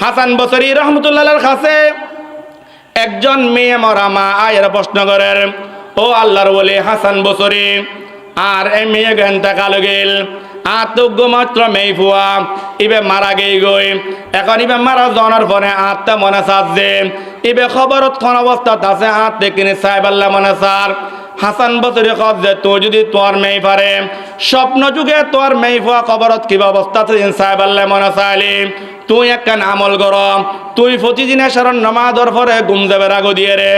হাসান বসরি রহমতুল্লাহর কাছে একজন মেয়ে মরা মা আয়ের প্রশ্ন করেন, ও আল্লাহর ওলি হাসান বসরি, আর এই মেয়ে ঘন্টা কালো গেল আত্মজ্ঞ মাত্র মেয়ে ফুয়া ইবে মারা গেই গই। এখন ইবে মারা জনার পরে আত্মা মনে সাজছে ইবে খবরত কোন অবস্থাত আছে আত্মে কিনে সাহেব আল্লাহ মনে সার। হাসান বসরি কব যে তুই যদি তোর মেয়ে পারে স্বপ্ন যুগে তোর মেয়ে ফুয়া খবরত কিবা অবস্থা আছে সাহেব আল্লাহ মনে চাইলি তুই একখান আমল কর, তুই প্রতিদিনে সারণ নামাজর পরে ঘুম যাবে রাগো দিয়ে রে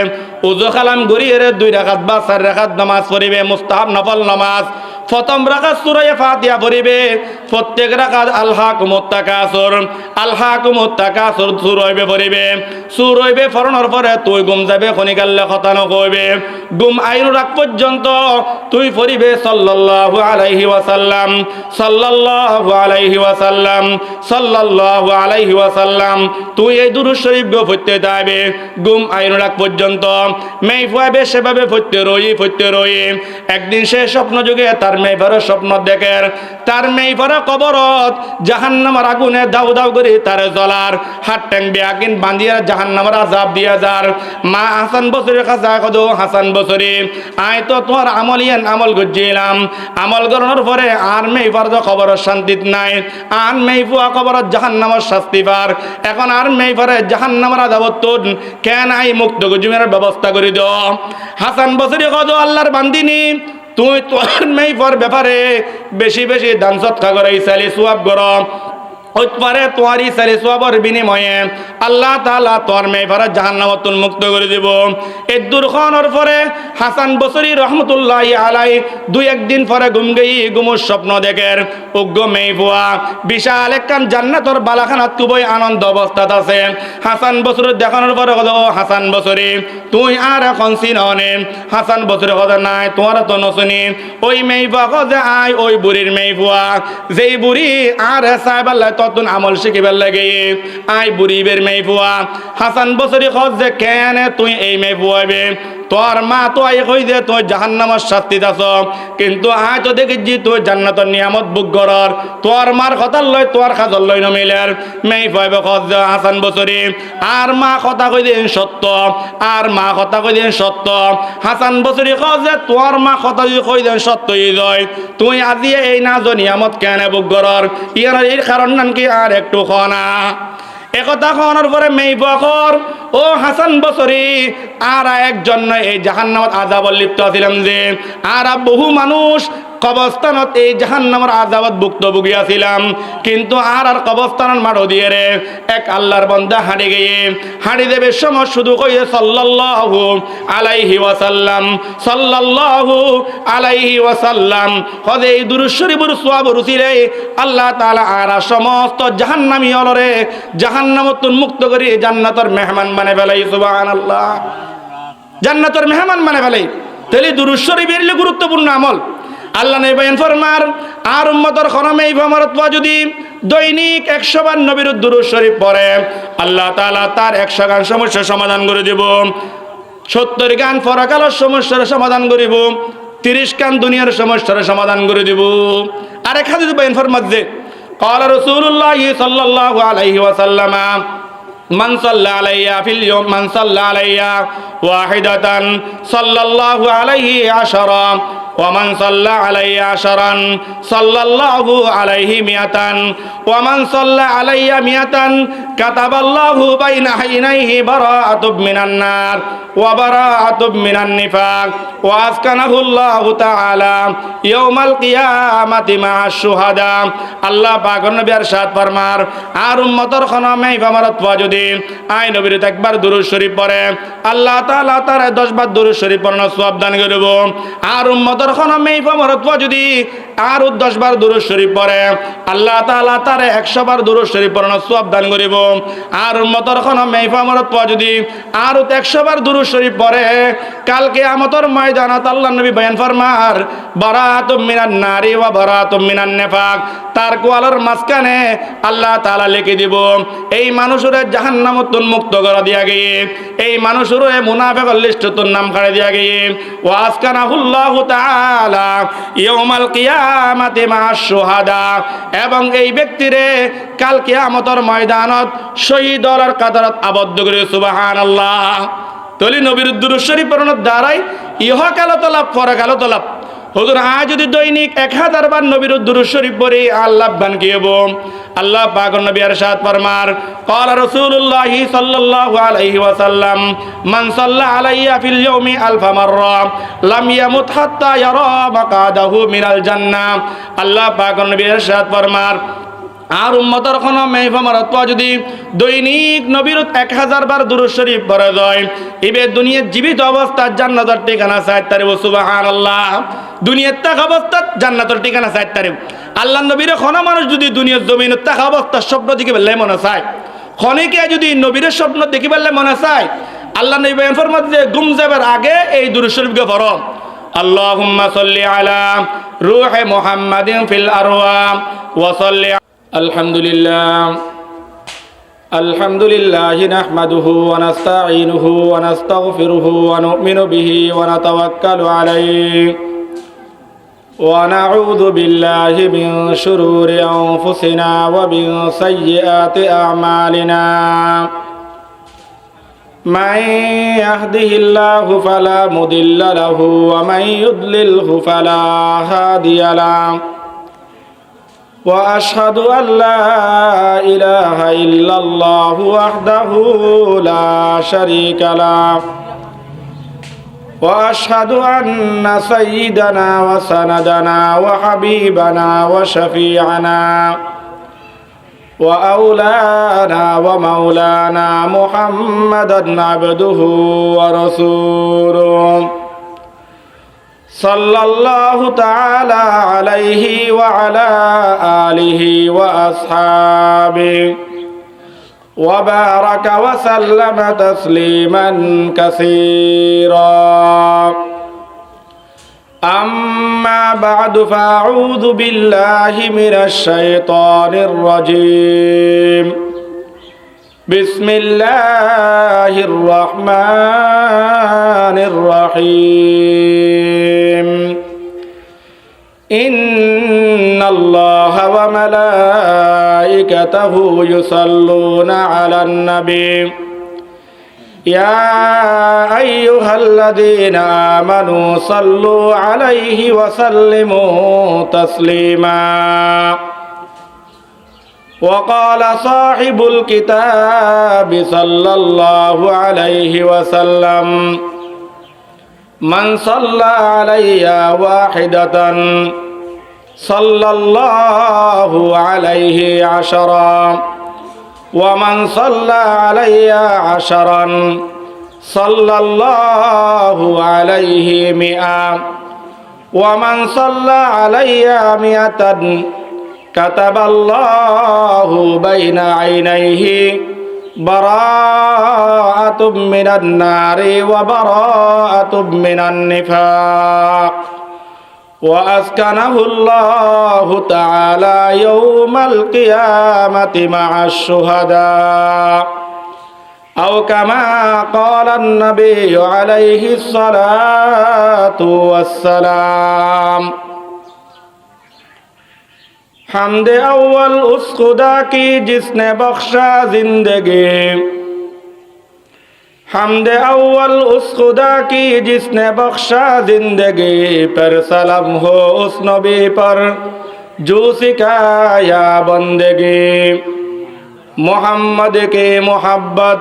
উজু খালাম গড়িয়ে রে 2 রাকাত বা 4 রাকাত নামাজ পড়িবে মুস্তাহাব নফল নামাজ। প্রথম রাকাত সূরা ফাতিহা পড়িবে, প্রত্যেক রাকাত আলহাকুমুত তাকাসুর আলহাকুমুত তাকাসুর সূরা হইবে পড়িবে। সূরা হইবে ফরণর পরে তুই ঘুম যাবে খনিকাল্লে কথা নকইবে, ঘুম আইনু রাখ পর্যন্ত তুই পড়িবে সাল্লাল্লাহু আলাইহি ওয়াসাল্লাম সাল্লাল্লাহু আলাইহি ওয়াসাল্লাম সাল্লাল্লাহু আলাইহি ওয়াসাল্লাম। তুই এই দুরূদ শরীফ গো পড়তে যাবে ঘুম আইনু রাখ পর্যন্ত। মেয়ে ফুয়াবে সেভাবে পড়তে রই। একদিন সে স্বপ্ন যুগে তার মেয়ে বড় স্বপ্ন দেখে তার মেয়ে বড় কবরত জাহান্নামের আগুনে দাউ দাউ করে তার জ্বলার হাত ট্যাং বেআগিন বাঁধিয়ে জাহান্নামের আযাব দিয়ে যার। মা হাসান বসরির কাছে কদো, হাসান বসরি আয় তো তোমার আমলিয়ান আমল গজিলাম, আমল করানোর পরে আর মেয়ে বড় খবর শান্তি নাই, আর মেয়ে ফুয়া কবরত জাহান্নামের শাস্তি পার। এখন আর মেয়ে পরে জাহান্নামের আযাবত কেন আই মুক্ত গজুমের ব্যবস্থা করে দাও। হাসান বসরি কদো, আল্লাহর বান্দিনী তুই তোর মেয়ে পর ব্যাপারে বেশি বেশি দান সৎকা করে ইসালি সুয়াব করো, পারে তোমার ইসালি সুয়াবর বিনিময়ে আল্লাহ তাআলা তোর মেয়ে পর জাহান্নামত মুক্ত করে দিব। এই দুর্ঘটনার পরে হাসান বসরি রহমতুল্লাহি আলাই 2-1 দিন পরে ঘুমুর স্বপ্ন দেখের উগ্র মেয়ে বুয়া বিশাল একখান জান্নাতর বালাখানাত খুবই আনন্দ অবস্থাত আছে। হাসান বসরি দেখানোর পরে হলো, হাসান বসরি তুই আর এখন চিননে? হাসান বসরি কথা নাই তোমার তো নশুনি। ওই মেয়ে বুয়া যে আয় ওই বুড়ির মেয়ে বুয়া, যেই বুড়ি আর সাহেব আল্লাহ ততন আমল শিখিবার লাগে আয় বুড়িবের মেয়ে বুয়া। হাসান বসরি খোঁজ যে কেন তুই এই মেয়ে বুয়াবে, তোর মা তো আই কই যে তুই জাহান্নামের শাস্তি দাস, কিন্তু আয় তো দেখেছি তুই জান্নাতের নিয়ামত বুক করার, তোর মার কথা লয় তোর কাজল লয় নমিলের মেয়ে পাইবে খোঁজ যে হাসান বসরি আর মা কথা কই দিন সত্য, আর মা কথা কই দিন সত্য। হাসান বসরি খোঁজ যে তোর মা কথা যদি কই দেন সত্যই যায়, তুই আজি এই না নিয়ামত কেন বুক করার ইয়ার এর কারণ নাম কি আর একটু খনা। একথা খাওয়ানোর পরে মেয়ে বকর ও হাসান বসরি আর একজন এই জাহান্নামত আযাবত লিপ্ত ছিলাম যে আর বহু মানুষ কবরস্থানত এই জাহান্নামের আযাবত ভুক্তভোগী ছিলাম, কিন্তু আর কবরস্থানের মাঠো দিয়ে রে এক আল্লাহর বান্দা হাঁড়ি দেবে সময় শুধু কইয়ে সাল্লাল্লাহু আলাইহি ওয়াসাল্লাম সাল্লাল্লাহু আলাইহি ওয়াসাল্লাম। হদে এই দুরূদ শরীফের সওয়াব রুচিরে আল্লাহ তাআলা আর সমস্ত জাহান্নামী হলরে জাহান্নামত মুক্ত করে জান্নাতের মেহমান বানায় ফেলাই। সুবহানাল্লাহ, জান্নাতের মেহমান বানায় ফেলাই। তাহলে দুরূদ শরীফ এর গুরুত্বপূর্ণ আমল। আল্লাহ নেবেন ফরমার আর উম্মতর খরমে এই ফরমারত যদি দৈনিক 100 বার নবীর দুরূদ শরীফ পড়ে আল্লাহ তাআলা তার 100 গান সমস্যার সমাধান করে দেব, 70 গান পরকালের সমস্যার সমাধান করিব, 30 গান দুনিয়ার সমস্যার সমাধান করে দেব। আরেক হাদিস বয়ান ফরমাত যে قال رسول الله صلى الله عليه وسلم من صلى علي في اليوم من صلى علي واحدة صلى الله عليه 10 ومن صلى علي 10 صلى الله عليه 100 ومن صلى علي 100 كتب الله بين عينيه براءة من النار وبراءة من النفاق وأسكنه الله تعالى يوم القيامة مع الشهداء। আল্লাহ পাক নবী ارشاد ফরমার আর উম্মতর খনামে ইমারত যদি আয় নবীর একবার দুরূদ শরীফ পড়ে আল্লাহ তাআলা তার 10 বার দুরূদ শরীফ পড়ার সওয়াব দান করব। আর উম্মতর খনামে ইমারত যদি আর 10 বার দুরূদ শরীফ পড়ে আল্লাহ তাআলা তার 100 বার দুরূদ শরীফ পড়ার সওয়াব দান করব। আর উম্মতর খনামে ইমারত যদি আর 100 বার দুরূদ শরীফ পড়ে কাল কিয়ামতের ময়দানত আল্লাহর নবী বয়ান ফরমার বারাতুম মিনান নারি ওয়া বারাতুম মিনান নিফাক, তার কোয়ালের মাঝখানে আল্লাহ তাআলা লিখে দিব এই মানুষের জাহান্নামতন মুক্ত করে দিয়া গিয়ে এই মানুষের মুনাফিকের লিস্টতন নাম কাটে দিয়া গিয়ে ওয়া আসকানাহুল্লাহু তাআলা ইয়াউমাল কিয়ামাতি মা'আশ শুহাদা, এবং এই ব্যক্তিরে কাল কিয়ামতের ময়দানত শহীদর কাতারত আবদ্ধ করে। সুবহানাল্লাহ। তলি নবীর দুরূদ শরীফ পড়ানোর দ্বারাই ইহকাল তলাপ পরকাল তলাপ। হুজুর আজ যদি দৈনিক 1000 বার নবীর দুরূদ শরীফ পড়ি আল্লাহ বান কি হবো? আল্লাহ পাক নবী ইরশাদ ফরমার ক্বালা রাসূলুল্লাহ সাল্লাল্লাহু আলাইহি ওয়াসাল্লাম মান সাল্লা আলাইয়া ফিল ইয়াউমি আলফা মাররা লাম ইয়ামুত হাত্তা ইয়ারা মাকাদাহু মিনাল জান্নাহ। আল্লাহ পাক নবী ইরশাদ ফরমার আর উম্মতের কোনো মেহফামারত যদি দৈনিক নবীর 1000 বার দুরূদ শরীফ পড়া যায় ইবে দুনিয়ার জীবিত অবস্থায় জান্নাতের ঠিকানা চাই তারিব। সুবহানাল্লাহ। দুনিয়ার থাকা অবস্থায় জান্নাতের ঠিকানা চাই তারিব। আল্লাহ নবীর কোনো মানুষ যদি দুনিয়ার জমিনের থাকা অবস্থার স্বপ্ন দেখি পেলে মনে চায়, ক্ষণিকে যদি নবীর স্বপ্ন দেখি পেলে মনে চায়, আল্লাহ নবী বয়ান ফরমাতে যে ঘুম যাবার আগে এই দুরূদ শরীফকে পড়ো। আল্লাহুম্মা সাল্লি আলা রূহি মুহাম্মাদিন ফিল আরওয়া ওয়া সাল্লি আলহামদুলিল্লাহি নাহমাদুহু ওয়া নাস্তাঈনুহু ওয়া নাস্তাগফিরুহু ওয়া নু'মিনু বিহি ওয়া নাতাওয়াক্কালু আলাইহি ওয়া নাউযু বিল্লাহি মিন শুরুরি আনফুসিনা ওয়া মিন সাইয়্যাতি আ'মালিনা। মান ইয়াহদিহিল্লাহু ফালা মুদিল্লা লাহু ওয়া মান ইউদ্লিলহু ফালা হাদিয়া লাহু। وأشهد أن لا إله إلا الله وحده لا شريك له وأشهد أن سيدنا وسندنا وحبيبنا وشفيعنا وأولانا ومولانا محمدا عبده ورسوله صلى الله تعالى عليه وعلى آله وأصحابه وبارك وسلم تسليما كثيرا. أما بعد فأعوذ بالله من الشيطان الرجيم. بسم الله الرحمن الرحيم. إن الله وملائكته يصلون على النبي يا أيها الذين آمنوا صلوا عليه وسلموا تسليما. وقال صاحب الكتاب صلى الله عليه وسلم من صلى علي واحدة صلى الله عليه 10 ومن صلى علي 10 صلى الله عليه 100 ومن صلى علي 100 كتب الله بين عينيه براءة من النار وبراءة من النفاق وأسكنه الله تعالى يوم القيامة مع الشهداء أو كما قال النبي عليه الصلاة والسلام. حمد اول اس خدا کی جس نے بخشا زندگی حمد اول اس خدا کی جس نے بخشا زندگی پر سلام ہو اس نبی پر جو سکھایا بندگی. محمد کی محبت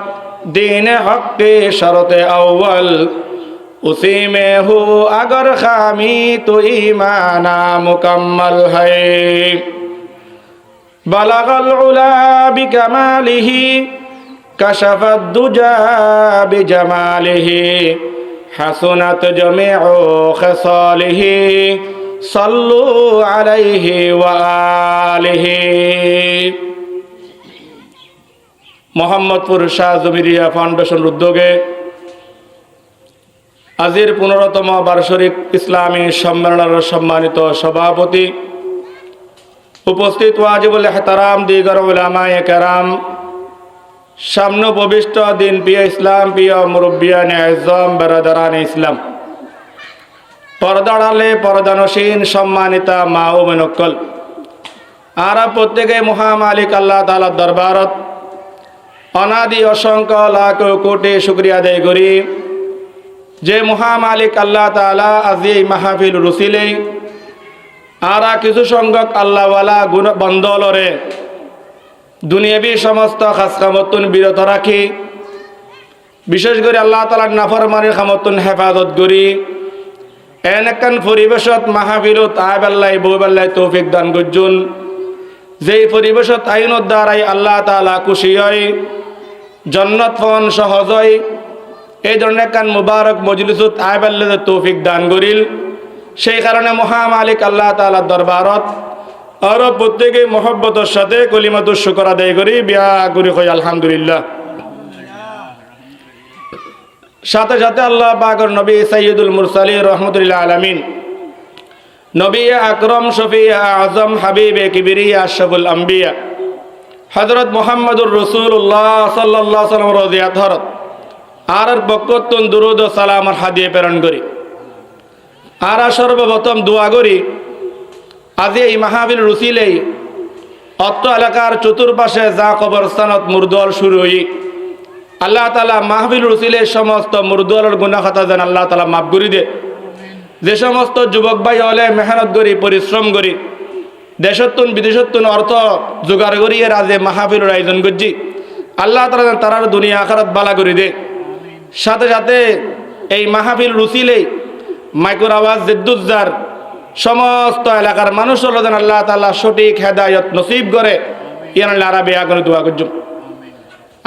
دین حق کی شرط اول اسی میں ہو اگر خامی تو ایمان مکمل ہے. بلغ العلا بکمالہ کشف الدجى بجمالہ حسنت جميع خصالہ صلوا علیہ وآلہ. মোহাম্মদপুর শাহ জমিরিয়া ফাউন্ডেশন উদ্যোগে আজির 15তম বার্ষিক ইসলামী সম্মেলনের সম্মানিত সভাপতি, উপস্থিত ওয়াজিবুল ইহতারাম দিগর উলামায়ে কেরাম, সামনে উপবিষ্ট দিন প্রিয় ইসলাম প্রিয় মুরব্বিয়ানে আযম বেরাদারানে ইসলাম, পর্দাড়ালে পর্দানসীন সম্মানিতা মা ও বোনকল, আর প্রত্যেকে মহামালিক আল্লাহ তাআলার দরবারত অনাদি অসংখ্য লাখ কোটি শুকরিয়া আদায় করি যে মহামালিক আল্লাহ তাআলা আজি মাহফিল রুসিলেই আর কিছু সংখ্যক আল্লাহওয়ালা গুণ বন্দলরে দুনিয়াবি সমস্ত খাসকামতুন বিরত রাখি, বিশেষ করে আল্লাহ তাআলার নাফরমানির খামতুন হেফাজত করি এনেকান পরিবেশত মাহফিলত আইবাল্লাই বইবাল্লাই তৌফিক দান গজ্জুন, যেই পরিবেশত আইনত দ্বারাই আল্লাহ তাআলা খুশি হয়, জন্নত ফন সহজ হয়, এই ধরনের একখান মুবারক মজলিসত আইবাল্লাই তৌফিক দান করিল। সেই কারণে মহামালিক আল্লাহ তাআলার দরবারত আর প্রত্যেকে মহব্বতের সাথে কলিমাতুর শুকর আদায় করি বিয়া করি কই আলহামদুলিল্লাহ। সাথে সাথে আল্লাহ পাকের নবী সাইয়্যিদুল মুরসালিন রাহমাতুল্লিল আলামিন, নবী আকরম শফি আজম হাবিবে কিবরিয়া আশরাফুল আম্বিয়া হযরত মুহাম্মদুর রাসূলুল্লাহ সাল্লাল্লাহু আলাইহি ওয়াসাল্লাম রদিয়াত হরত আর বকতুন দুরুদ ও সালাম হাদিয়ে প্রেরণ করি। আর সর্বপ্রথম দোয়া করি আজি এই মাহফিল রুসিলেই অত্র এলাকার চতুর্পাশে যা কবরস্থানত মুরদল শুরু হই, আল্লাহ তাআলা মাহফিল রুসিলের সমস্ত মুরদলের গুনাহ খাতা যেন আল্লাহ তাআলা মাফ করে দে। যে সমস্ত যুবক ভাই হলে মেহনত করি পরিশ্রম করি দেশতুন বিদেশতুন অর্থ জোগাড় করি এর আজে মাহফিলের আয়োজন করছি, আল্লাহ তাআলা তারার দুনিয়া আখিরাত বালা করে দে। সাথে সাথে এই মাহফিল রুসিলেই মাইকুর আওয়াজ জিদ্দুজ্জার সমস্ত এলাকার মানুষ হলো যেন আল্লাহ তাআলা সঠিক হেদায়ত নসিব করে ইয়ান আরবে আগুন দোয়া করছি।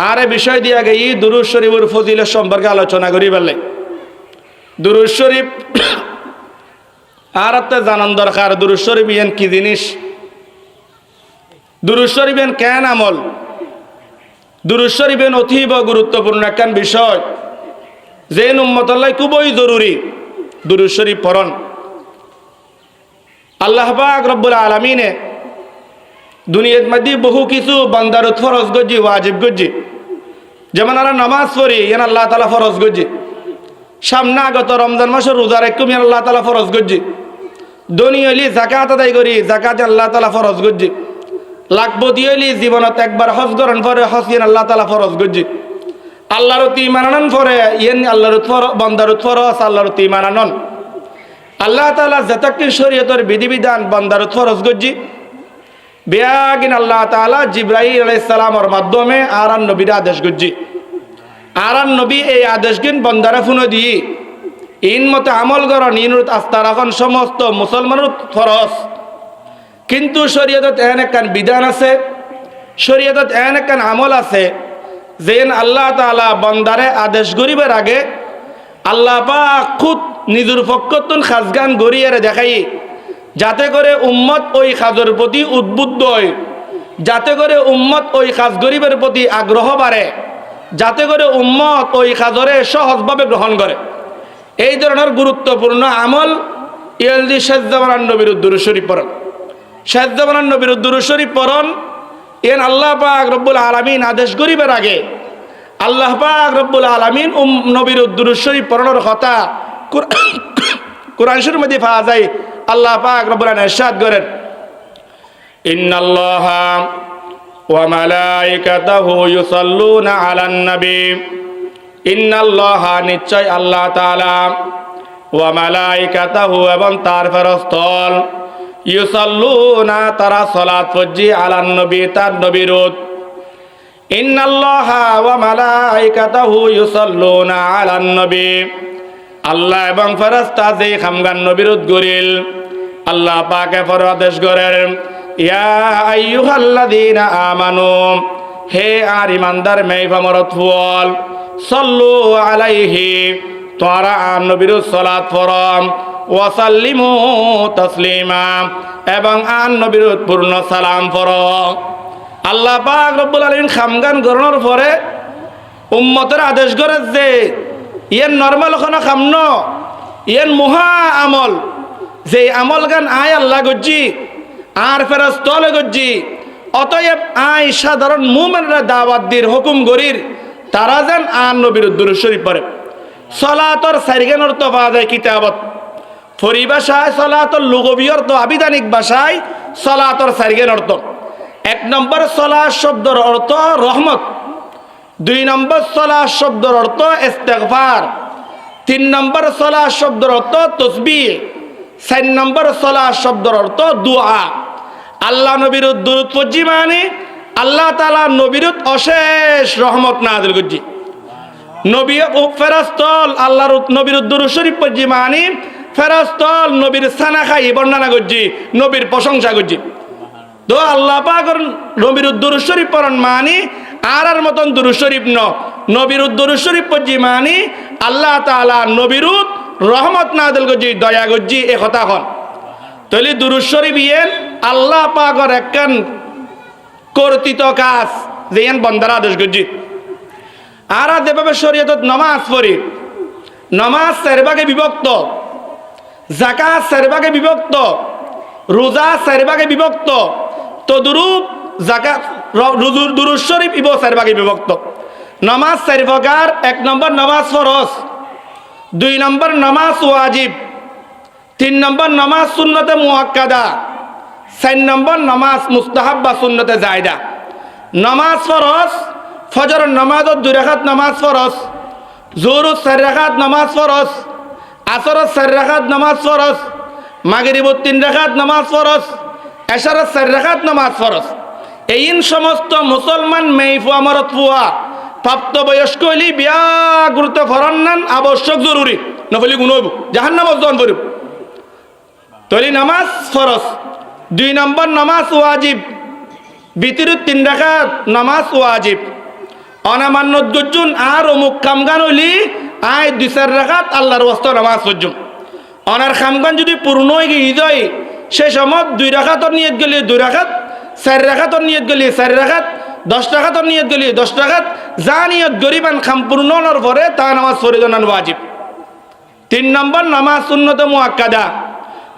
আর এই বিষয় দিয়ে আগে ই দুরূদ শরীফের ফজিলত সম্পর্কে আলোচনা করি বললে দুরূদ শরীফ আর একটা জানান দরকার দুরূদ শরীফ ইয়ান কি জিনিস, দুরূদ শরীফ ইয়ান কেন আমল, দুরূদ শরীফ ইয়ান অতীব গুরুত্বপূর্ণ একখান বিষয় যে উম্মতের লাই খুবই জরুরি দুরূদ শরীফ পড়ন। আল্লাহ পাক রব্বুল আলামিনে দুনিয়ার মধ্যে বহু কিছু বান্দার ফরজ গজি ওয়াজিব গজি, যেমন আমরা নামাজ পড়ি ইয়ান আল্লাহ তাআলা ফরজ গজি, সামনে আগত রমজান মাসের রোজা রাখুম ইয়ান আল্লাহ তাআলা ফরজ গজি, দুনিয়ালি যাকাত আদায় করি যাকাত আল্লাহ তাআলা ফরজ গজি, লাখপতি হইলি জীবনত একবার হজ করেন পরে হজ ইয়ান আল্লাহ তাআলা ফরজ গজি, আল্লাহর প্রতি ঈমান আনন পরে ইয়ান আল্লাহর বান্দার ফরজ আল্লাহর প্রতি ঈমান আনন। আল্লাহ তাআলা যতকিন শরীয়তের বিধিবিধান বান্দার ফরজ গজি বেয়াগিন আল্লাহ তাআলা জিবরাইল আলাইহিস সালামের মাধ্যমে আরান নবীর আদেশ গজি, আরান নবী এই আদেশগিন বান্দারে ফোন দিয়ে ইন মতে আমল করন ইনুত আস্থা রাখন সমস্ত মুসলমানের ফরজ। কিন্তু শরীয়তত এন একখান বিধান আছে, শরীয়তত এন একখান আমল আছে যেন আল্লাহ তাআলা বান্দারে আদেশ করিবার আগে আল্লাহ পাক খুদ নিজের পক্ষতুন খাসগান গড়িয়ে দেখাই, যাতে করে উম্মত ওই কাজের প্রতি উদ্বুদ্ধ হয়, যাতে করে উম্মত ওই কাজ গরিবের প্রতি আগ্রহ বাড়ে, যাতে করে উম্মত ওই কাজরে সহজভাবে গ্রহণ করে। এই ধরনের গুরুত্বপূর্ণ আমল ইয়ালদি শেষ জামানার নবীর দুরূদ শরীফ পড়ন, শেষ জামানার নবীর দুরূদ শরীফ পড়ন। এন আল্লাহ পাক রব্বুল আলামিন আদেশ করিবার আগে আল্লাহ পাক রব্বুল আলামিন নবীর দুরূদ শরীফ পড়ানোর কথা কোরআন শরীফের মধ্যে পাওয়া যায়। আল্লাহ পাক রব্বুল আলামিন ইরশাদ করেন, ইন্নাল্লাহা ওয়া মালাইকাতাহু ইউসাল্লুনা আলান নবী, ইন্নাল্লাহা নিশ্চয় আল্লাহ তাআলা ওয়া মালাইকাতাহু এবং তার ফেরেশতাগণ ইউসাল্লুনা তারা সালাত পড়জি আলান নবী তার নবীর, ইন্নাল্লাহা ওয়া মালাইকাতাহু ইউসাল্লুনা আলান নবী আল্লাহ এবং ফেরেশতা যে খামগান নবীর গরিল আল্লাহ পাকে ফরমাদেশ করেন, ইয়া আইয়ুহাল্লাযীনা আমানু হে আর ইমানদার মেইফামরত ফুল সাল্লু আলাইহি তোরা নবীর সালাত ফরম ওয়াসাল্লিমু তাসলিমা এবং আন নবীর পূর্ণ সালাম ফরম। আল্লাহ পাক রব্বুল আলামিন খামগান গণনার পরে উম্মতের আদেশ করে যে ইয়ান নর্মাল ওখানে খামন ইয়ান মহা আমল যে আমল গান আয় আল্লাহ গজ্জি আর ফেরস্তলে গজ্জি অতএব আয় সাধারণ মুমিনরা দাওয়াত দির হুকুম গরির তারা যেন আর নবীর দুরূদ শরীফ পড়ে সলাতর সারিগান অর্থ পাওয়া যায় কিতাবত পরিভাষায় সলাতর লুগবি অর্থ আবিধানিক ভাষায় সলাতর সারিগান অর্থ 1 নম্বর সলাত শব্দের অর্থ রহমত 2 নম্বর সলাত শব্দের অর্থ ইস্তেগফার 3 নম্বর সলাত শব্দের অর্থ তাসবিহ 4 নম্বর সলাত শব্দের অর্থ দোয়া আল্লাহ নবীর দুরূদ পড়ি মানে আল্লাহ তাআলা নবীর অশেষ রহমত নাযিল করজি নবী ও ফেরেশতল আল্লাহর নবীর দুরূদ শরীফ পড়ি মানে ফেরেশতল নবীর সানা খাই বর্ণনা করজি নবীর প্রশংসা করজি তো আল্লাহ পাকের নবীর দুরূদ শরীফ পড়ন মানে আর মতন দুরূদ শরীফ ন নবীর দুরূদ শরীফ পড়ি মানে আল্লাহ তাআলা নবীর রহমত নাযিল করজি দয়া করজি এই কথা হন তাহলে দুরূদ শরীফ ইয়েন আল্লাহ পাকের একখান কর্তৃত কাজ যেন বন্দার আদেশ করজি আর যেভাবে শরীয়তত নামাজ পড়ি নামাজ 4 ভাগে বিভক্ত যাকাত 4 ভাগে বিভক্ত রোজা 4 ভাগে বিভক্ত তদরূপ যাকাত দুরূদ শরীফ ইবো 4 ভাগে বিভক্ত নামাজ 4 প্রকার 1 নম্বর নামাজ ফরজ 2 নম্বর নামাজ ওয়াজিব 3 নম্বর নামাজ সুন্নতে মুআক্কাদা 4 নম্বর নামাজ মুস্তাহাব বা সুন্নতে জায়দা নামাজ ফরজ ফজর নামাজ 2 রাকাত নামাজ ফরজ জোহর 4 রাকাত নামাজ ফরজ আসর 4 রাকাত নামাজ ফরজ মাগরিব 3 রাকাত নামাজ ফরজ এশার 4 রাকাত নামাজ ফরজ এইন সমস্ত মুসলমান মেইফুয়া মরত ফুয়া প্রাপ্ত বয়স্ক হইলি বিয়া গুরুত্ব ফরন্নান আবশ্যক জরুরি নফলি গুণ হইব জাহান্নাম অর্জন করব তলি নামাজ ফরজ 2 নম্বর নামাজ ওয়াজিব বিতির 3 রাকাত নামাজ ওয়াজিব অনামান্নত গজ্জুন আর অমুক কামগান হইলি আয় 2-4 রাকাত আল্লাহর ওয়াস্তে নামাজ পড়জুম অনার কামগান যদি পূর্ণ হয়ে গিয়ে যায় সে সময় 2 রাকাতর নিয়ত গেলে 2 রাকাত 4 রাকাতর নিয়ত গেলে 4 রাকাত 10 রাকাতর নিয়ত গেলে 10 রাকাত যা নিয়ত গরিবান সম্পূর্ণ হওয়ার পরে তা নামাজ ফরজ ওয়াজিব 3 নম্বর নামাজ সুন্নতে মুআক্কাদা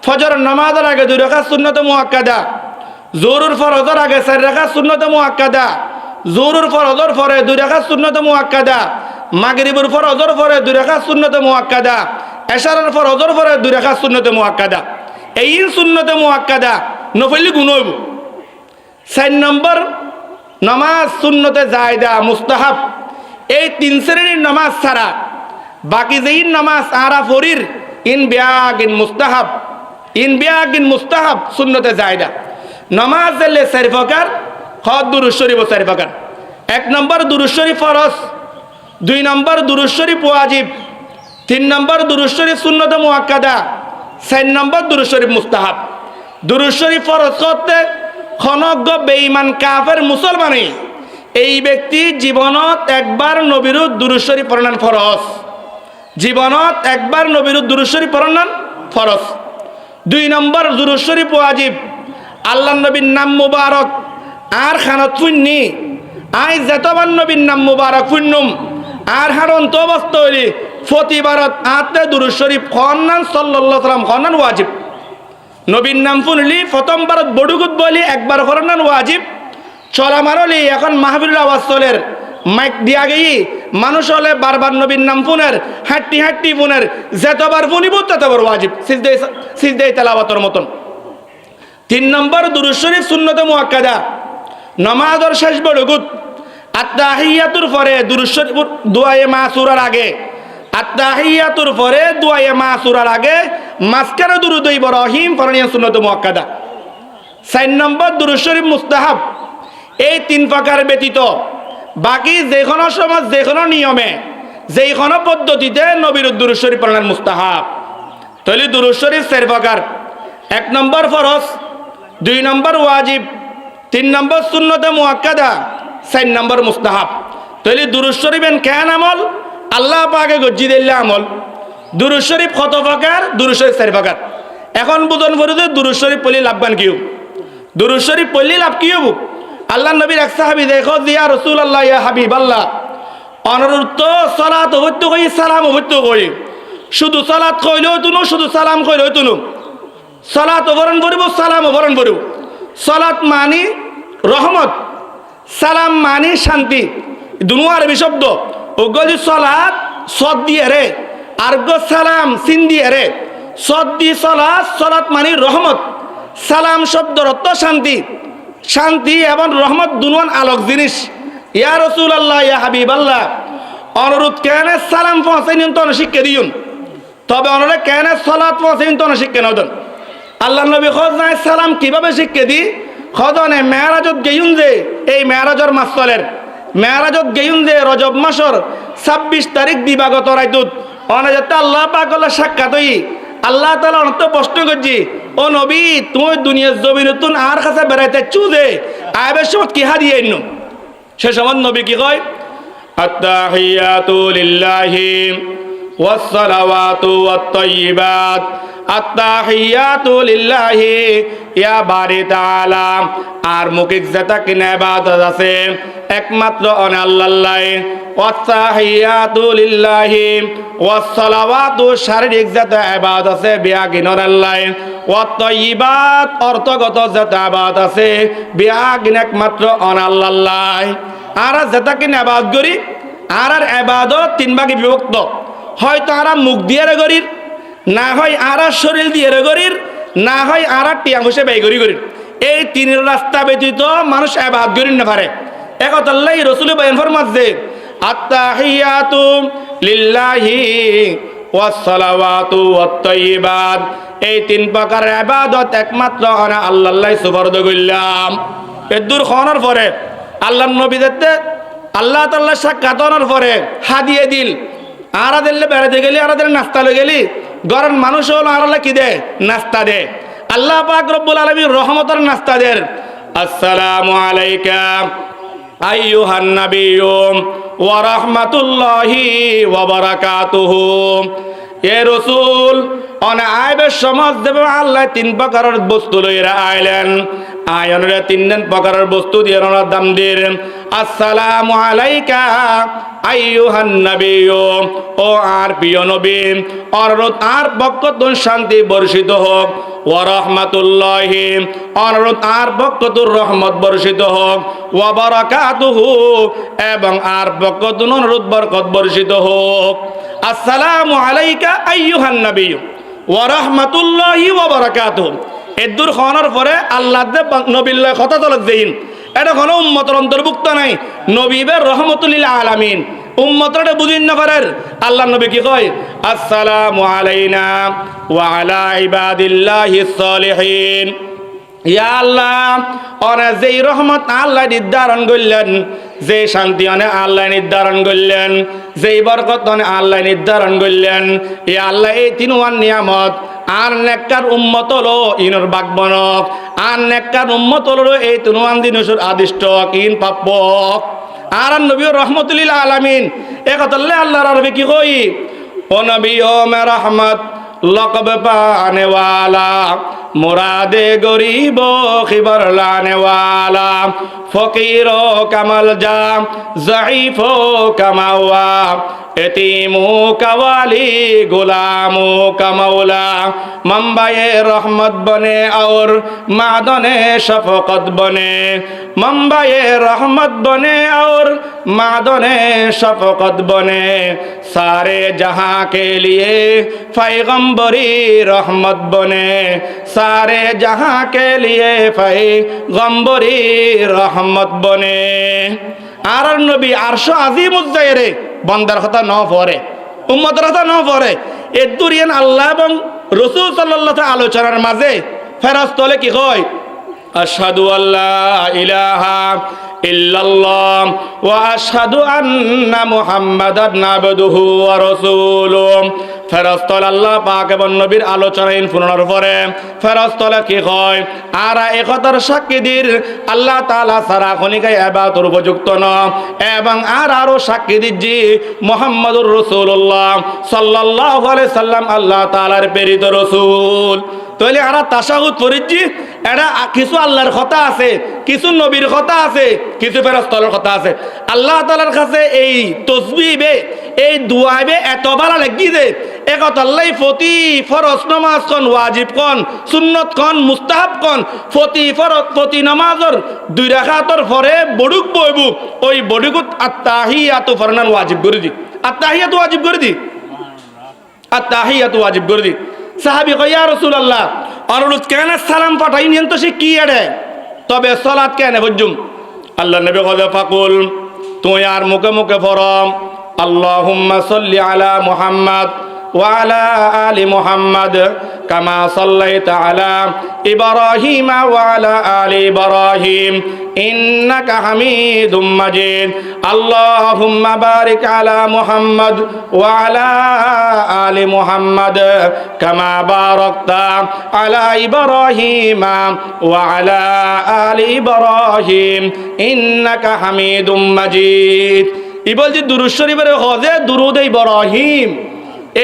ফজর নামাজের আগে 2 রাকাত সুন্নতে মুআক্কাদা জোহরের ফরজের আগে 4 রাকাত সুন্নতে মুআক্কাদা জোহরের ফরজের পরে 2 রাকাত সুন্নতে মুআক্কাদা মাগরিবের ফরজের পরে 2 রাকাত সুন্নতে মুআক্কাদা এশারের ফরজের পরে 2 রাকাত সুন্নতে মুআক্কাদা এই সুন্নতে মুআক্কাদা নফলি গুণ হইব 4 নম্বর নামাজ সুন্নতে জায়দা মুস্তাহাব এই 3 শ্রেণীর নামাজ ছাড়া বাকি যেই নামাজ আরা ফরির ইন বিয়াগিন মুস্তাহাব সুন্নতে জায়দা নামাজ দিলে 4 প্রকার হদ দুরূদ শরীফ 4 প্রকার 1 নম্বর দুরূদ শরীফ ফরজ 2 নম্বর দুরূদ শরীফ ওয়াজিব 3 নম্বর দুরূদ শরীফ সুন্নতে মুআক্কাদা 4 নম্বর দুরূদ শরীফ মুস্তাহাব দুরূদ শরীফ ফরজ করতে খনজ্ঞ বেঈমান কাফের মুসলমানই এই ব্যক্তি জীবনত একবার নবীর দুরূদ শরীফ পড়ান ফরজ জীবনত একবার নবীর দুরূদ শরীফ পড়ান ফরজ 2 নম্বর দুরূদ শরীফ ওয়াজিব আল্লাহর নবীর নাম মুবারক আর খানত ফুন্নি আই যতবার নবীর নাম মুবারক ফুন্নুম আর হারন তো অবস্থা হইলি প্রতিবারত আতে দুরূদ শরীফ খন্নান সাল্লাল্লাহু আলাইহি সাল্লাম খন্নান ওয়াজিব নবীর নাম ফুনলি প্রথমবার বড়ুগুত বলি একবার খন্নান ওয়াজিব চলা মারলি এখন মাহফিল আওয়াজ চলের মাইক দিয়া গেই মানুষ হলে বারবার নবীর নাম ফুনের হাঁটি ফুনের যতবার ফুনিব ততবার ওয়াজিব সিজদায়ে তেলাওয়াতের মতন 3 নম্বর দুরূদ শরীফ সুন্নতে মুআক্কাদা নামাজের শেষ বড়গুত আত্তাহিয়াতুর পরে দুরূদ শরীফ দুআয়ে মাসুরার আগে আত্তাহিয়াতুর পরে দুআয়ে মাসুরার আগে মাঝখানে দুরূদ ইব্রাহিম পড়ানিয়া সুন্নতে মুআক্কাদা 4 নম্বর দুরূদ শরীফ মুস্তাহাব এই 3 প্রকার ব্যতীত বাকি যে কোনো সমাজ যে কোনো নিয়মে যেই কোনো পদ্ধতিতে নবীর দুরূদ শরীফ পড়ান মুস্তাহাব তাহলে দুরূদ শরীফ 4 প্রকার 1 নম্বর ফরজ 2 নম্বর ওয়াজিব 3 নম্বর সুন্নতে মুআক্কাদা 4 নম্বর মুস্তাহাব তাহলে দুরূদ শরীফের কেন আমল আল্লাহ পাকে গজ্জি দিলে আমল দুরূদ শরীফ কত প্রকার দুরূদ শরীফ 4 প্রকার এখন বুঝন ফরজে দুরূদ শরীফ পড়লে লাভবান কি হব দুরূদ শরীফ পড়লে লাভ কি হব আল্লাহ নবীর এক সাহাবী দেখো ইয়া রাসূলুল্লাহ ইয়া হাবিবাল্লাহ অনুরুদ্ধ সালাত অবৈধ কই সালাম অবৈধ কই শুধু সালাত কইলেও তুনো শুধু সালাম কইলেও তুনো সালাত অবরণ করিব সালাম অবরণ করিব সালাত মানি রহমত সালাম মানি শান্তি দুনো আরবি শব্দ ওগলি সালাত সদ দিয়ে রে আর গো সালাম সিন দিয়ে রে সদ দি সালাত সালাত মানি রহমত সালাম শব্দর অর্থ শান্তি শান্তি এবং রহমত দুনুয়ান আলোক জিনিস ইয়া রাসূলুল্লাহ ইয়া হাবিবাল্লাহ অনুরোধ কেন সালাম পৌঁছাই নিন তো শিক্ষা দিউন তবে ওনারা কেন সালাত পৌঁছাই নিন তো শিক্ষা নাও দেন আল্লাহ নবী খোঁজ নাই সালাম কিভাবে শিক্ষা দি খোঁজনে মেরাজত গেয়ুন যে এই মেরাজর মাসলের মেরাজত গেয়ুন যে রজব মাসর 26 তারিখ দিবাগত রাইতুত অনাজাতে আল্লাহ পাক আল্লাহ সাক্ষাৎ হই আল্লাহ তাআলা অন্ত প্রশ্ন করছি ও নবী তুমি দুনিয়ার জমিন নতুন আর কাছে বেড়াইতে চুদে আইবের সময় কি হাদিয়ে আইনো সে সময় নবী কি কয় আত্তাহিয়াতু লিল্লাহি ওয়াস সালাওয়াতু ওয়াত তাইয়্যিবাত আত্তাহিয়াতু লিল্লাহি ইয়া বারি তাআলা আর মুকিক যেটা কিনা ইবাদত আছে একমাত্র অন আল্লাহ ওয়াত্তাহিয়াতু লিল্লাহি ওয়াস সালাওয়াতু শারীরিক যেটা ইবাদত আছে বিয়া গিনর আল্লাহ ওয়াত তাইয়্যিবাত অর্থগত যেটা ইবাদত আছে বিয়া গিন একমাত্র অন আল্লাহ আর যেটা কিনা ইবাদত করি আর ইবাদত তিন ভাগে বিভক্ত হয়তো আর মুখ দিয়ে করি না হয় আর শরীর দিয়ে গরির না হয় আর টিয়া বসে ব্যয় করি করি এই তিন রাস্তা ব্যতীত মানুষ ইবাদত করি না পারে একথা আল্লাহ রাসূল বয়ান ফরমাচ্ছে আত্তাহিয়াতু লিল্লাহি ওয়াস সালাওয়াতু ওয়াত তাইয়্যিবাত এই তিন প্রকার ইবাদত একমাত্র আল্লাহ সুবহানাহু করলাম এ দূর খাওয়ানোর পরে আল্লাহর নবী দেখতে আল্লাহ তাআলা সাক্ষাৎ হওয়ার পরে হাদিয়ে দিল আরা দিলে বেড়াতে গেলি আরা দিলে নাস্তা লয়ে গেলি গরম মানুষ হলো আরালে কি দে নাস্তা দে আল্লাহ পাক রব্বুল আলামিন রহমতের নাস্তা দেন আসসালামু আলাইকা আইয়ুহান নাবিয়্যু ওয়া রাহমাতুল্লাহি ওয়া বারাকাতুহু এ রাসূল অনে আইবে সমাজ দেব আল্লাহ তিন প্রকারের বস্তু লইরা আইলেন আয়নের তিন প্রকারের বস্তু দিয়ে ওনার দাম দিলেন আসসালামু আলাইকা আইয়ুহান নাবিয়্যু ও আর প্রিয় নবী অনুরোধ আর বরকতুন শান্তি বর্ষিত হোক ওয়া রাহমাতুল্লাহি অনুরোধ আর বরকতুর রহমত বর্ষিত হোক ওয়া বারাকাতুহু এবং আর বরকতুন অনুরোধ বরকত বর্ষিত হোক আসসালামু আলাইকা আইয়ুহান নাবিয়্যু ওয়া রাহমাতুল্লাহি ওয়া বারাকাতুহু এদুর খাওয়ানোর পরে আল্লাহ নবীর কথা চলে দিন এটা কোনো উম্মতের অন্তর্ভুক্ত নাই নবীবের রহমতুল লিল আলামিন উম্মতরা বুঝিন না পারেন আল্লাহ নবী কি কয় আসসালামু আলাইনা ওয়া আলা ইবাদিল্লাহিস সালিহিন ইয়া আল্লাহ ওরা যেই রহমত আল্লাহ নির্ধারণ করলেন যে শান্তি অনে আল্লাহ নির্ধারণ করলেন যেই বরকত অনে আল্লাহ নির্ধারণ করলেন ইয়া আল্লাহ এই তিনওয়ান নিয়ামত আর নেককার উম্মত হলো ইনর বাগবনক আর নেককার উম্মত হলো এই তিনওয়ান দিনসুর আদিষ্ট কিন প্রাপ্য আর নবী রহমতুল লিল আলামিন এ কথা আল্লাহর আরবি কি কই ও নবী ও মে রহমত লকব পানে ওয়ালা মুরাদে গরিব খিবর লানে ওয়ালা ফকির কামাল জা জঈফ কামাওয়া এতিমু কাওয়ালি গোলামু কামাওলা মম্বায়ে রহমত বনে और মাদনে শফকত বনে মম্বায়ে রহমত বনে और মাদনে শফকত বনে सारे जहां के लिए पैगंबरी रहमत बने सारे जहां के लिए पैगंबरी रहमत बने আর নবী আরশ আজিম উজ্জাইরে বন্দার কথা ন পড়ে উম্মতের কথা ন পড়ে এ দুরিয়ান আল্লাহ এবং রাসূল সাল্লাল্লাহু আলাইহি আলোচনার মাঝে ফেরেশতালে কি কয় আশহাদু আল্লা ইলাহা ইল্লাল্লাহ ওয়া আশহাদু আন্না মুহাম্মাদান আবদুহু ওয়া রাসূলুহু ফেরেশতালে আল্লাহ পাক এবং নবীর আলোচনায় ফুরানোর পরে ফেরেশতালে কি কয় আর এই কথার সাক্ষী দির আল্লাহ তাআলা ছাড়া খনিকায় ইবাদতের উপযুক্ত ন এবং আরো সাক্ষী দিজি মুহাম্মদুর রাসূলুল্লাহ সাল্লাল্লাহু আলাইহি সাল্লাম আল্লাহ তাআলার প্রেরিত রাসূল তাহলে আর তাশাহুদ পড়িজি এটা কিছু আল্লাহর কথা আছে, কিছু নবীর কথা আছে, কিছু ফেরেশতার কথা আছে। আল্লাহ তাআলার কাছে এই তসবিহে এই দুআবে এত ভালো লাগি যে একত আল্লাহ প্রতি ফরজ নামাজ কোন ওয়াজিব কোন সুন্নত কোন মুস্তাহাব কোন প্রতি নামাজের 2 রাকাতের পরে বড়ুক বইব ওই বড়ুকুত আত্তাহিয়াতু ফরনান ওয়াজিব করে দি, আত্তাহিয়াতু ওয়াজিব করে দি, আত্তাহিয়াতু ওয়াজিব করে দি। সাহাবী কয় ইয়া রাসূলুল্লাহ অনুরোধ কেন সালাম পাঠাই নিন তো সে কি এড়ে, তবে সালাত কেন বুঝুম। আল্লাহ নবী কয় ফাকুল তুই আর মুখে মুখে পড়ম আল্লাহুম্মা সাল্লি আলা মুহাম্মাদ ওয়া আলা আলি মুহাম্মাদ কামা সাল্লাইতা আলা ইব্রাহিম ওয়া আলা আলি ইব্রাহিম ইন্নাকা হামিদুম মাজিদ আল্লাহুম্মা বারিক আলা মুহাম্মাদ ওয়া আলা আলি মুহাম্মাদ কামা বারাকতা আলা ইব্রাহিম ওয়া আলা আলি ইব্রাহিম ইন্নাকা হামিদুম মাজিদ। ইবল যে দুরূদ শরীফের হজে দুরুদ ইব্রাহিম,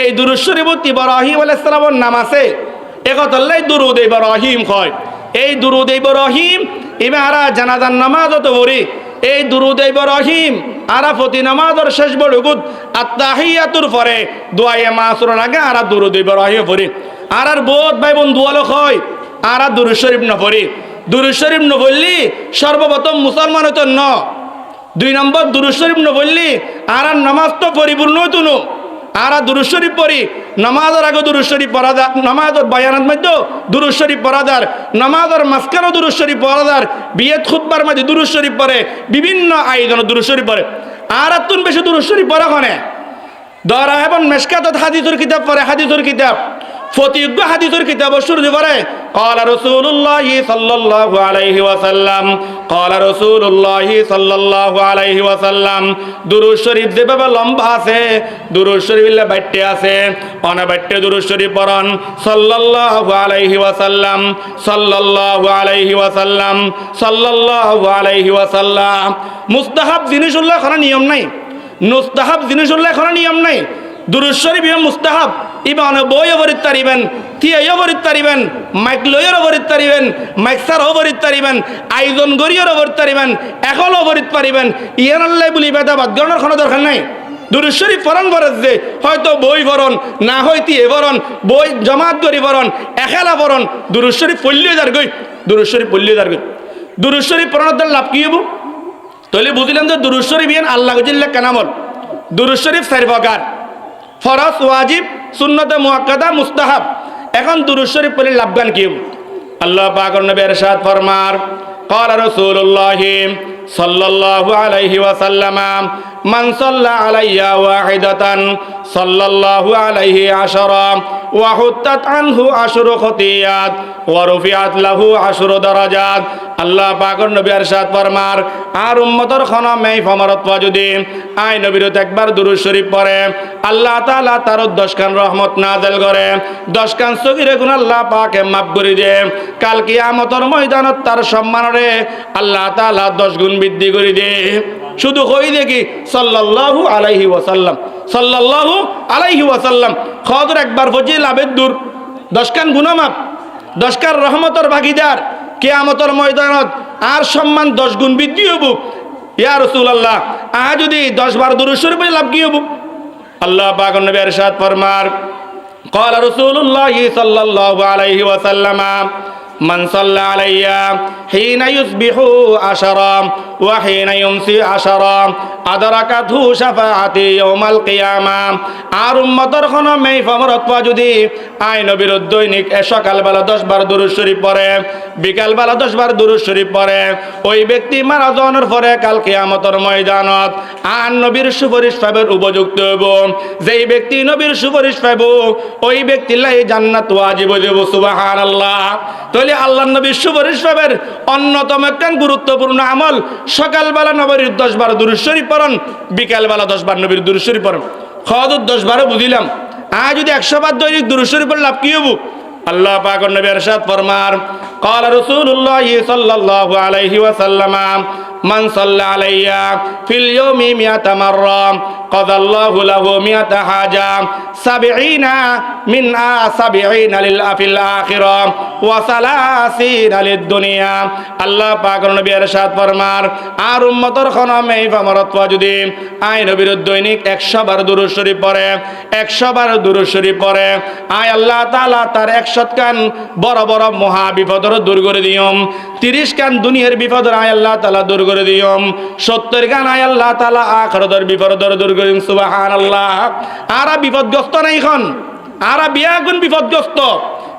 এই দুরূদ শরীফত ইব্রাহিম আলাইহিস সালামের নাম আছে, একতলাই দুরুদ ইব্রাহিম কয়। এই দুরুদ ইব্রাহিম ইমারা জানাজার নামাজত পড়ি, এই দুরুদ ইব্রাহিম আরা প্রতি নামাজের শেষ বড়গুদ আত্তাহিয়াতুর পরে দোয়ায়ে মাসুরের আগে আরা দুরুদ ইব্রাহিম পড়ি। আর বহুত ভাই বন্ধু হলো কয় আরা দুরুদ শরীফ না পড়ি। দুরুদ শরীফ না পড়লি সর্বপ্রথম মুসলমান হতো ন, 2 নম্বর দুরূদ শরীফ না পড়লি আর নামাজ তো পরিপূর্ণ হতো না। আর দুরূদ শরীফ পড়ি, নামাজের আগে দুরূদ শরীফ পড়া যায়, নামাজের বায়ানের মধ্যে দুরূদ শরীফ পড়া যায়, নামাজের মাঝখানেও দুরূদ শরীফ পড়া যায়, বিয়েত খুতবার মধ্যে দুরূদ শরীফ পড়ে, বিভিন্ন আয়োজনে দুরূদ শরীফ পড়ে। আর তুন বেশি দুরূদ শরীফ পড়া কনে ধরা এবং মেশকাতত হাদিসের কিতাব পড়ে, হাদিসের কিতাব ফতিজ্ঞ হাদিসের কিতাব শুরু করে ক্বালা রাসূলুল্লাহ সাল্লাল্লাহু আলাইহি ওয়াসাল্লাম, ক্বালা রাসূলুল্লাহ সাল্লাল্লাহু আলাইহি ওয়াসাল্লাম। দুরূদ শরীফ যেভাবে লম্বা আছে দুরূদ শরীফের বাইটে আছে, অনাবাইটে দুরূদ শরীফ পড়ন সাল্লাল্লাহু আলাইহি ওয়াসাল্লাম, সাল্লাল্লাহু আলাইহি ওয়াসাল্লাম, সাল্লাল্লাহু আলাইহি ওয়াসাল্লাম। মুস্তাহাব জিনিস উল্লেখ করার নিয়ম নাই, মুস্তাহাব জিনিস উল্লেখ করার নিয়ম নাই। দুরূদ শরীফ মুস্তাহাব ইবান বইও বরিত পারিবেন, থিয়াইও বরিত পারিবেন, মাইক লইয়েরও বরিত পারিবেন, মাইক সারও বরিত পারিবেন, আয়োজন গড়িয়েরও বরিত পারিবেন, এখনও বরিত পারিবেন। ইয়ান আল্লাহ বলি বেদাবাদ গণর কোনো দরকার নাই। দুরূদ শরীফ ফরন ফরজ যে হয়তো বই ফরন না হইতি এ ফরন বই জমাত করি ফরন একেলা ফরন দুরূদ শরীফ পড়লিও যার গই, দুরূদ শরীফ পড়লিও যার গই। দুরূদ শরীফ পড়ানোর লাভ কি হবো তাহলে বুঝলাম যে দুরূদ শরীফ ইয়ান আল্লাহ গজিল্লা কেনামল। দুরূদ শরীফ 4 প্রকার, ফরজ, ওয়াজিব, সুন্নতে মুআক্কাদা, মুস্তাহাব। এখন দুরূদ শরীফ পড়লে লাভবান কি? আল্লাহ পাকের নবী ইরশাদ ফরমার ক্বালা রাসূলুল্লাহ সাল্লাল্লাহু আলাইহি ওয়াসাল্লাম মান সাল্লা আলাইয়া ওয়াহিদাতান সাল্লাল্লাহু আলাইহি আশরা ওয়া হুত্তাত আনহু আশরু খতিয়াত ওয়া রুফিআত লাহু আশরু দারাজাত। আল্লাহ পাকের নবী ইরশাদ ফরমার আর উম্মতের খানা মেই ফমারত যদি আই নবীর একবার দুরূদ শরীফ পড়ে আল্লাহ তাআলা তার 10 খান রহমত নাযিল করে, 10 খান সগীরে গুনাহ আল্লাহ পাকে মাফ করে দেয়। কাল কিয়ামতের ময়দানত তার সম্মানরে আল্লাহ তাআলা 10 গুণ বৃদ্ধি করে দেয়। শুধু কই দেখি সাল্লাল্লাহু আলাইহি ওয়াসাল্লাম, সাল্লাল্লাহু আলাইহি ওয়াসাল্লাম। খদর একবার ফজি লাভের দূর 10 খান গুনাহ মাফ, 10 খান রহমতের ভাগীদার। কিয়ামতের ময়দানত আর সম্মান 10 গুণ বৃদ্ধি হব। ইয়া রাসূলুল্লাহ যদি 10 বার দুরূদ শরীফ পড়লে লাভ কি হব? আল্লাহ পাকের নবী ইরশাদ ফরমার ক্বালা রাসূলুল্লাহ সাল্লাল্লাহু আলাইহি ওয়াসাল্লাম মান সাল্লা আলাইয়া হিনা ইউসবিহু আশরা ওয়া হিনা ইউমসি আশরা আদরাকাতহু শাফাআতি ইয়াউমাল কিয়ামা। আর উম্মতের কোনো মেই ফমরত যদি আই নবীর দৈনিক সকালবেলা 10 বার দুরূদ শরীফ পড়ে, বিকালবেলা 10 বার দুরূদ শরীফ পড়ে, ওই ব্যক্তি মারা যাওয়ার পরে কাল কিয়ামতের ময়দানত আর নবীর সুপারিশ পাবের উপযুক্ত হইব। যেই ব্যক্তি নবীর সুপারিশ পাইব ওই ব্যক্তির লাগি জান্নাত ওয়াজিব হয়ে যাব। সুবহানাল্লাহ। তাহলে আল্লাহর নবীর সুপারিশ পাবের অন্যতম একটা গুরুত্বপূর্ণ আমল সকালবেলা নবীর 10 বার দুরূদ শরীফ পড়ন, বিকালবেলা 10 বার নবীর দুরূদ শরীফ পড়ন। খদর 10 বারও বুঝিলাম, আর যদি 100 বার দৈনিক দুরূদ শরীফ পড়লে লাভ কি হব? আল্লাহ পাকের নবী ইরশাদ ফরমার ক্বালা রাসূলুল্লাহ সাল্লাল্লাহু আলাইহি ওয়াসাল্লাম মান সাল্লা আলাইয়া ফিল ইয়াউমি 100 মাররা কাদাল্লাহু লাহু 100 হাজা 70 মিন 70 লিল আফিল আখিরা ওয়া সালাসিন আলিদ দুনিয়া। আল্লাহ পাক নবী ইরশাদ ফরমার আর উম্মতর খনমে ফামারত যদি আই নবীর দৈনিক 100 বার দুরূদ শরীফ পড়ে, 100 বার দুরূদ শরীফ পড়ে, আয় আল্লাহ তাআলা তার 100 কান বড় বড় মহা বিপদর দূর করে দিয়ম। 30 কান দুনিয়ার বিপদর আয় আল্লাহ তাআলা দূর করে দিয়ম। 70 কান আয় আল্লাহ তাআলা আখিরাতের বিপদর দূর করে দিয়ম। সুবহানাল্লাহ। আর বিপদগ্রস্ত নাই খন, আর বিয়াগুন বিপদগ্রস্ত।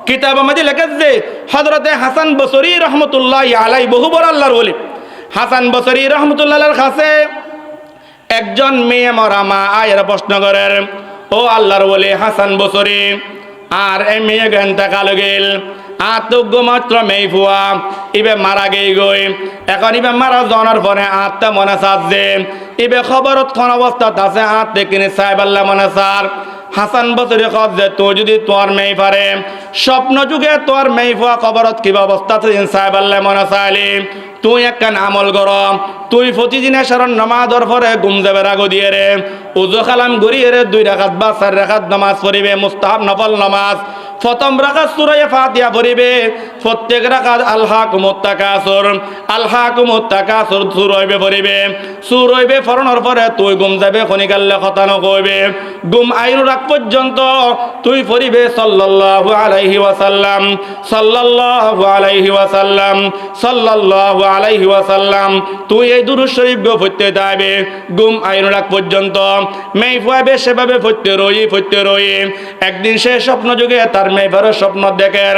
কিতাবের মধ্যে লেখেছে হযরতে হাসান বসরি রহমতুল্লাহ আলাইহি বহু বড় আল্লাহর ওলি হাসান বসরি রহমতুল্লাহ আলাইহির কাছে একজন মেয়ে মরা মা আয়ের প্রশ্ন করেন, ও আল্লাহর ওলি হাসান বসরি, আর এই মেয়ে ঘন্টা কালো গেল আত্মজ্ঞ মাত্র মেয়ে ফুয়া ইবে মারা গেই গই। এখন ইবে মারা জনার পরে আত্মা মনে চাচ্ছে ইবে খবরত কোন অবস্থাত আছে আত্মে কিনে সাহেব আল্লাহ মনে চার। হাসান বসরি কব যে তুই যদি তোর মেয়ে পারে স্বপ্ন যুগে তোর মেয়ে ফুয়া খবরত কিবা অবস্থা সাহেব আল্লাহ মনে চাইলি তুই একখান আমল কর, তুই প্রতিদিন এশার নামাজের পরে ঘুম যাবে আগো দিয়ে রে উজু খালাম গড়িয়ে রে 2 রাকাত বা 4 রাকাত নামাজ পড়িবে মুস্তাহাব নফল নামাজ। প্রথম রাকাত সূরা ফাতিহা পড়িবে, প্রত্যেক রাকাত আলহাকুমুত তাকাসুর আলহাকুমুত তাকাসুর সূরা হইবে পড়িবে। সূরা হইবে ফরণের পরে তুই ঘুম যাবে খনিকাল্লে কথা নকইবে, ঘুম আইন রাখ পর্যন্ত তুই পড়িবে সাল্লাল্লাহু আলাইহি ওয়াসাল্লাম সাল্লাল্লাহু আলাইহি ওয়াসাল্লাম সাল্লাল্লাহু আলাইহি ওয়াসাল্লাম। তুই এই দুরূদ শরীফ গো পড়তে যাবে ঘুম আইন রাখ পর্যন্ত। মেয়ে ফুয়াবে সেভাবে পড়তে রই। একদিন সে স্বপ্ন যুগে তার মেয়ে বড় স্বপ্ন দেখে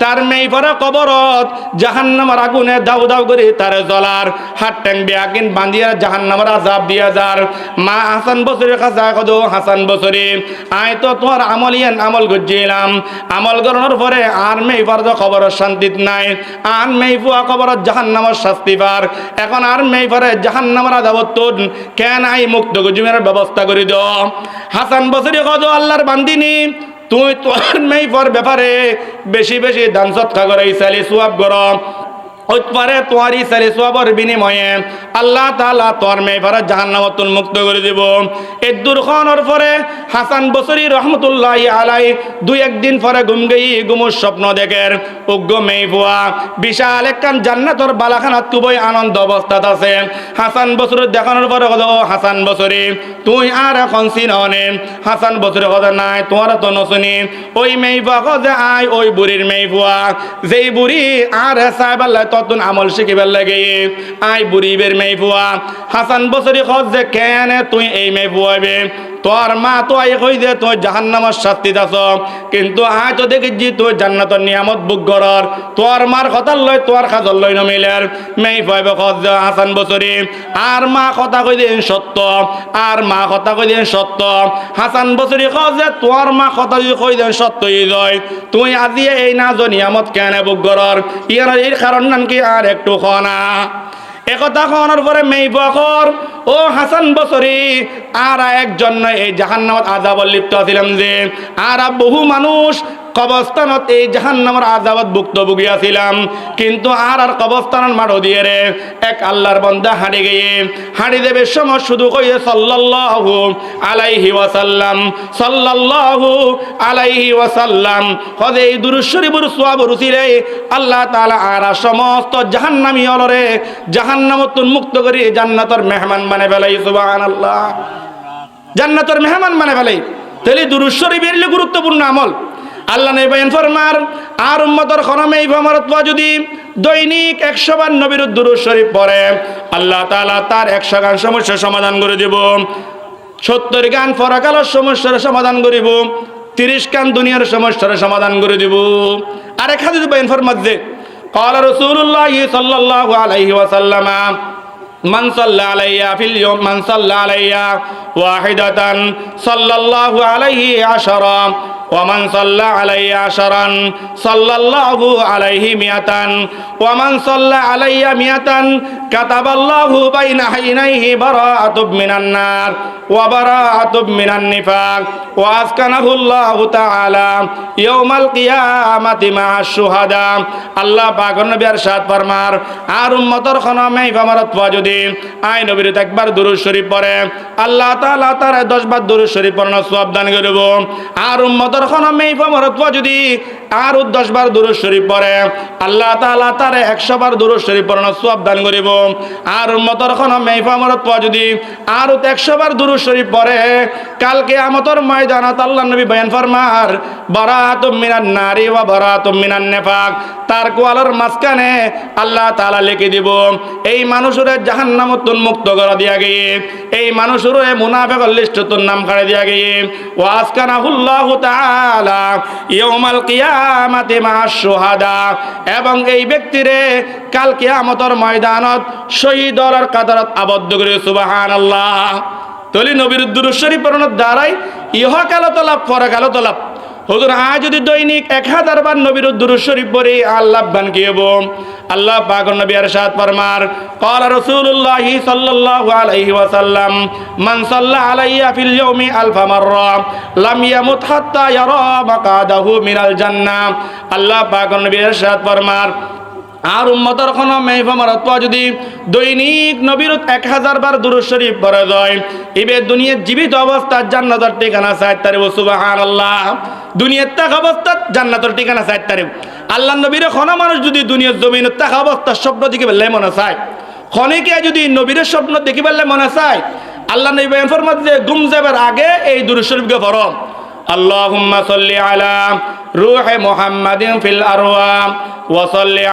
তার মেয়ে বড় কবরত জাহান্নামের আগুনে দাউ দাউ করে তার জ্বলার হাত ট্যাং বেআগিন বাঁধিয়ে জাহান্নামের আযাব দিয়া যার। মা হাসান বসরির কাছে কদো হাসান বসরি আয় তো তোমার আমলিয়ান আমল গজ্জিলাম, আমল করানোর পরে আর মেয়ে বড় খবরের শান্তি নাই, আর মেয়ে ফুয়া খবরত জাহান্নামের শাস্তি পার। এখন আর মেয়ে পরে জাহান্নামের আযাবত কেন আই মুক্ত গজুমের ব্যবস্থা করে দাও। হাসান বসরি কদো আল্লাহর বান্দিনী তুই তোর মেয়ে পর ব্যাপারে বেশি বেশি দান সৎকা করে ইসালি সুয়াব কর, পারে তোমার ইসালি সুয়াবর বিনিময়ে আল্লাহ তাআলা তোর মেয়ে পর জাহান্নামত মুক্ত করে দিব। এই দুর্ঘটনার পরে হাসান বসরি রহমতুল্লাহ আলাই 2-1 দিন পরে ঘুমুর স্বপ্ন দেখেন উগ্র মেয়ে ফুয়া বিশাল একখান জান্নাতর বালাখানাত খুবই আনন্দ অবস্থাত আছে। হাসান বসরি দেখানোর পরে কত ও হাসান বসরি তুই আর এখন চিননে? হাসান বসরি কথা নাই তোমার তো নশুনি। ওই মেয়ে ফুয়া কত আয় ওই বুড়ির মেয়ে ফুয়া, যেই বুড়ি আর সাহেব আল্লাহ ততন আমল শিখিবার লাগে আয় বুড়িবের মেয়ে ফুয়া। হাসান বসরি কত যে কেন তুই এই মেয়ে ফুয়াবে তোর মা তো আই কই যে তুই জাহান্নামের শাস্তি দাস, কিন্তু আয় তো দেখেছি তুই জান্নাতের নিয়ামত বুক করার তোর মার কথা লয় তোর কাজল লয় নমিলের মেয়ে পাইবে খজ হাসান বসরি আর মা কথা কই দেন সত্য, আর মা কথা কই দেন সত্য। হাসান বসরি খজ যে তোর মা কথা যদি কই দেন সত্যই যায় তুই আজি এই না নিয়ামত কেন বুক করার ইয়ার এর কারণ নাম কি আর একটু খনা। একথা কওয়ার পরে মেয়ে বকর ও হাসান বসরি আর একজন এই জাহান্নামত আযাবত লিপ্ত ছিলাম যে আর বহু মানুষ কবরস্থানত এই জাহান্নামের আযাবত ভুক্তভোগী ছিলাম, কিন্তু আর কবরস্থানের মাঠো দিয়ে রে এক আল্লাহর বান্দা হাঁড়ি গিয়ে হাঁড়ি দেবে সময় শুধু কইয়ে সাল্লাল্লাহু আলাইহি ওয়াসাল্লাম সাল্লাল্লাহু আলাইহি ওয়াসাল্লাম হদে এই দুরূদ শরীফের সওয়াব রুচিরে আল্লাহ তাআলা আর সমস্ত জাহান্নামী হলরে জাহান্নামত মুক্ত করে জান্নাতের মেহমান বানায় ফেলাই। সুবহানাল্লাহ। জান্নাতের মেহমান বানায় ফেলাই। তাহলে দুরূদ শরীফ এর গুরুত্বপূর্ণ আমল। আল্লাহ নেবেন ফরমার আর উম্মতর খরমে এই ফরমারত যদি দৈনিক 100 বার নবীর দুরূদ শরীফ পড়ে আল্লাহ তাআলা তার 100 গান সমস্যার সমাধান করে দেব, 70 গান পরকালের সমস্যার সমাধান করিব, 30 গান দুনিয়ার সমস্যার সমাধান করে দেব। আরেক হাদিস বয়ান ফরমাত যে قال رسول الله صلى الله عليه وسلم من صلى علي في اليوم من صلى علي واحدة صلى الله عليه 10 ومن صلى علي 10 صلى الله عليه 100 ওয়ামান সাল্লা আলাইয়া মিয়াতান কাতাবাল্লাহু বাইনা হাইনাইহি বারাআতুম মিনান নার ওয়া বারাআতুম মিনান নিফাক ওয়া আসকানাহুল্লাহু তাআলা ইয়াউমাল কিয়ামাতি মা'আশ শুহাদা। আল্লাহ পাক নবী ইরশাদ ফরমার, আর উম্মতর খনামে ফামারত যদি আই নবীর একবার দুরূদ শরীফ পড়ে আল্লাহ তাআলা তার 10 বার দুরূদ শরীফ পড়ানোর সওয়াব দান করব। আর উম্মতর খনামে ফামারত যদি আর 10 বার দুরূদ শরীফ পড়ে আল্লাহ তাআলা তার 100 বার দুরূদ শরীফ পড়ানোর সওয়াব দান করব। আর উম্মতর খনামে ফামারত যদি আর 100 বার দুরূদ শরীফ পড়ে কাল কিয়ামতের ময়দানত আল্লাহ নবী বয়ান ফরমার বারাআতুম মিনান নারি ওয়া বারাআতুম মিনান নিফাক, তার কোয়ালার মাঝখানে আল্লাহ তাআলা লিখে দিব এই মানুষের জাহান্নামতুন মুক্ত করে দিয়া গিয়ে এই মানুষের মুনাফিকের লিস্টতুন নাম কাটে দিয়া গিয়ে ওয়া আসকানাহুল্লাহু তাআলা ইয়াউমাল কিয়ামাতি মা'আশ শুহাদা, এবং এই ব্যক্তিরে কাল কিয়ামতের ময়দানত শহীদর কাতারত আবদ্ধ করে। সুবহানাল্লাহ। তলি নবীর দুরূদ শরীফ পড়ানোর দ্বারাই ইহকাল তলাপ পরকাল তলাপ। হুজুর আজ যদি দৈনিক 1000 বার নবীর দুরূদ শরীফ পড়ি আল্লাহ বান কি হবো? আল্লাহ পাক নবী ইরশাদ ফরমার, ক্বালা রাসূলুল্লাহ সাল্লাল্লাহু আলাইহি ওয়াসাল্লাম মান সাল্লা আলাইয়া ফিল ইয়াউমি আলফা মাররা লাম ইয়ামুত হাত্তা ইয়ারা মাকাদাহু মিনাল জান্নাহ। আল্লাহ পাক নবী ইরশাদ ফরমার, আর উম্মতর কোনো মেহফামারত যদি দৈনিক নবীর 1000 বার দুরূদ শরীফ পড়া যায় এবে দুনিয়ার জীবিত অবস্থায় জান্নাতের ঠিকানা চাই তারিব। সুবহানাল্লাহ। দুনিয়ার থাকা অবস্থায় জান্নাতের ঠিকানা চাই তারিব। আল্লাহ নবীর কোনো মানুষ যদি দুনিয়ার জমিনের থাকা অবস্থার স্বপ্ন দেখি পেলে মনে চায়, খনিকে যদি নবীর স্বপ্ন দেখি পেলে মনে চায়, আল্লাহ নবী বয়ান ফরমাতে যে ঘুম যাবার আগে এই দুরূদ শরীফকে পড়ো। আল্লাহুম্মা সাল্লি আলা রূহি মুহাম্মাদিন ফিল আরওয়াহ ওয়া সাল্লি